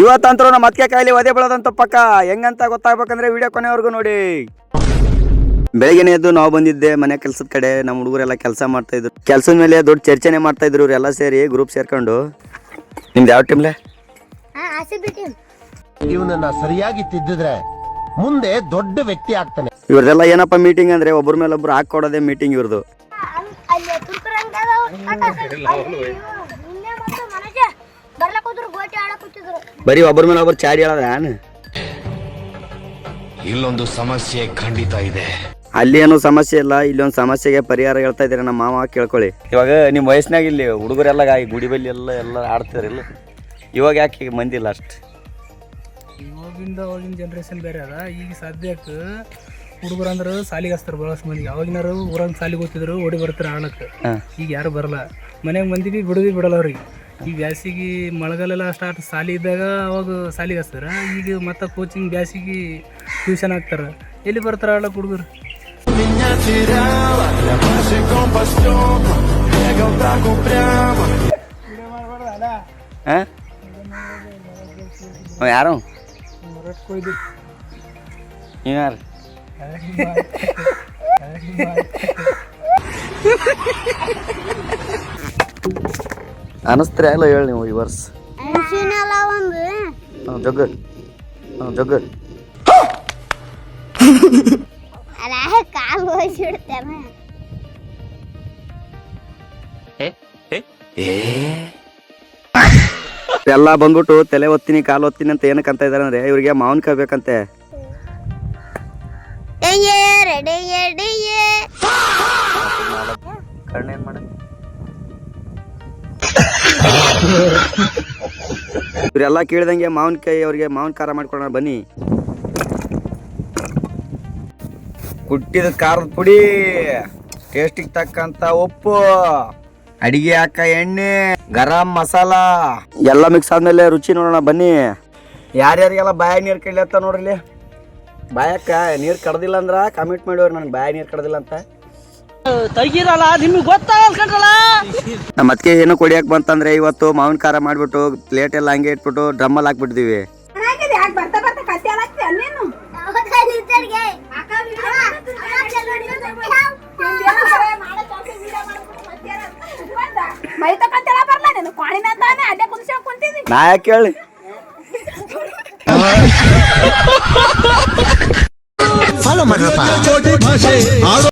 ಇವತ್ತಂತರೂ ನಮ್ಮ ಅತ್ತಿಗೆ ಕಾಯಿಲೆ ಒದೆ ಬೆಳೆದಂತ ಪಕ್ಕ ಹೆಂಗಂತ ಗೊತ್ತಾಗ್ಬೇಕಂದ್ರೆ ವಿಡಿಯೋ ಕೊನೆವರೆಗೂ ನೋಡಿ. ಬೆಳಗ್ಗೆನೇ ಎದ್ದು ನಾವು ಬಂದಿದ್ದೆ ಮನೆ ಕೆಲಸದ ಕಡೆ. ನಮ್ಮ ಹುಡುಗರೆಲ್ಲ ಕೆಲಸ ಮಾಡ್ತಾ ಇದ್ರು. ಕೆಲಸದ ಮೇಲೆ ದೊಡ್ಡ ಚರ್ಚೆನೆ ಮಾಡ್ತಾ ಇದ್ರು ಇವರೆಲ್ಲ ಸೇರಿ ಗ್ರೂಪ್ ಸೇರ್ಕೊಂಡು. ನಿಮ್ದು ಯಾವ ಟೀಮ್ಲೆ? ಇವನನ್ನ ಸರಿಯಾಗಿ ತಿದ್ದಿದ್ರೆ ಮುಂದೆ ದೊಡ್ಡ ವ್ಯಕ್ತಿ ಆಗ್ತಾನೆ. ಇವ್ರದೆಲ್ಲ ಏನಪ್ಪ ಮೀಟಿಂಗ್ ಅಂದ್ರೆ ಒಬ್ಬರ ಮೇಲೆ ಒಬ್ರು ಹಾಕೊಡೋದೇ ಮೀಟಿಂಗ್ ಇವ್ರದ್ದು. ಬರೀ ಒಬ್ಬರ ಮೇಲೆ ಒಬ್ರು ಚಾಡಿ ಹೇಳದ. ಇಲ್ಲೊಂದು ಸಮಸ್ಯೆ ಖಂಡಿತ ಇದೆ. ಅಲ್ಲಿ ಏನೋ ಸಮಸ್ಯೆ ಇಲ್ಲ, ಇಲ್ಲೊಂದು ಸಮಸ್ಯೆಗೆ ಪರಿಹಾರ ಹೇಳ್ತಾ ಇದ್ದೀರಾ ನಮ್ಮ ಮಾವ, ಕೇಳ್ಕೊಳ್ಳಿ. ಇವಾಗ ನಿಮ್ಮ ವಯಸ್ಸಿನಾಗ ಇಲ್ಲಿ ಹುಡುಗರೆಲ್ಲ ಗುಡಿ ಬಲ್ಲಿ ಎಲ್ಲ ಆಡ್ತಿದ್ರಿಲ್ಲ, ಇವಾಗ ಯಾಕೆ ಮಂದಿಲ್ಲ ಅಷ್ಟು? ಅವಾಗಿನ ಜನ್ರೇಷನ್ ಬೇರೆ ಅದ. ಈಗ ಸದ್ಯಕ್ಕೆ ಹುಡುಗರು ಅಂದ್ರೆ ಸಾಲಿಗೆ ಹಚ್ತಾರೆ ಭಾಳಷ್ಟು ಮಂದಿ. ಅವಾಗಿನಾರು ಊರಾಗ ಸಾಲಿಗೆ ಹೋಗ್ತಿದ್ರು, ಓಡಿ ಬರ್ತಾರೆ ಆಡಕ್ಕೆ. ಈಗ ಯಾರು ಬರಲ್ಲ. ಮನೆಗೆ ಮಂದಿ ಬಿಡಲ್ಲ ಅವ್ರಿಗೆ. ಈ ಬ್ಯಾಸಿಗೆ ಮಳೆಗಾಲೆಲ್ಲ ಸ್ಟಾರ್ಟ್ ಸಾಲಿ ಇದ್ದಾಗ ಅವಾಗ ಸಾಲಿಗೆ ಹಚ್ತಾರೆ. ಈಗ ಮತ್ತೆ ಕೋಚಿಂಗ್ ಬ್ಯಾಸಿಗೆ ಟ್ಯೂಷನ್ ಹಾಕ್ತಾರೆ. ಎಲ್ಲಿ ಬರ್ತಾರೆ ಆಡಕ್ಕೆ ಹುಡುಗರು? ಯಾರು ಯಾರು ಅನಿಸ್ತೀರ ಎಲ್ಲ ಹೇಳಿ ನೀವು ಈ ವರ್ಷ ಜಗ್ಗ ಜಗ್ಗ ಎಲ್ಲ ಬಂದ್ಬಿಟ್ಟು ತಲೆ ಒತ್ತೀನಿ ಕಾಲು ಒತ್ತೀನಿ ಅಂತ ಏನಕ್ಕಂತ ಇದಾರೆ ಅಂದ್ರೆ ಇವ್ರಿಗೆ ಮಾವಿನಕಾಯಿ ಬೇಕಂತೆ. ಕಣ್ಣೇನ್ ಮಾಡ ಇವ್ರೆಲ್ಲ ಕೇಳಿದಂಗೆ ಮಾವಿನಕಾಯಿ ಅವ್ರಿಗೆ ಮಾವಿನ ಖಾರ ಮಾಡ್ಕೊಳೋಣ ಬನ್ನಿ. ಕುಟ್ಟಿದ ಖಾರದ ಪುಡಿ, ಟೇಸ್ಟಿಗೆ ತಕ್ಕಂತ ಉಪ್ಪು, ಅಡಿಗೆ ಹಾಕ ಎಣ್ಣೆ, ಗರಂ ಮಸಾಲ ಎಲ್ಲ ಮಿಕ್ಸ್ ಆದ್ಮೇಲೆ ರುಚಿ ನೋಡೋಣ ಬನ್ನಿ. ಯಾರ್ಯಾರಿಗೆಲ್ಲ ಬಾಯಾಗ ನೀರು ಕಡಿಲತ್ತ ನೋಡ್ರಿ. ಬಾಯಕ್ಕ ನೀರು ಕಡ್ದಿಲ್ಲ ಅಂದ್ರ ಕಮೆಂಟ್ ಮಾಡಿವ್ರಿ ನನಗೆ ಬಾಯಾಗ ನೀರು ಕಡ್ದಿಲ್ಲ ಅಂತ. ತೆಗಿರಲ್ಲ ನಿಮ್ಗೆ ಗೊತ್ತಾಗಲ್ಲ. ನಮ್ಮ ಅತ್ತಿಗೆ ಏನೋ ಕೊಡಿಯಕ್ ಬಂತಂದ್ರೆ ಇವತ್ತು ಮಾವಿನ ಖಾರ ಮಾಡ್ಬಿಟ್ಟು ಪ್ಲೇಟ್ ಎಲ್ಲ ಹಂಗೆ ಇಟ್ಬಿಟ್ಟು ಡ್ರಮ್ಮಲ್ಲಿ ಹಾಕ್ಬಿಟ್ಟಿದೀವಿ. ನಾ ಯಾಕೆ ಹೇಳಿ ಫಾಲೋ ಮಾಡ್ರಪ್ಪ.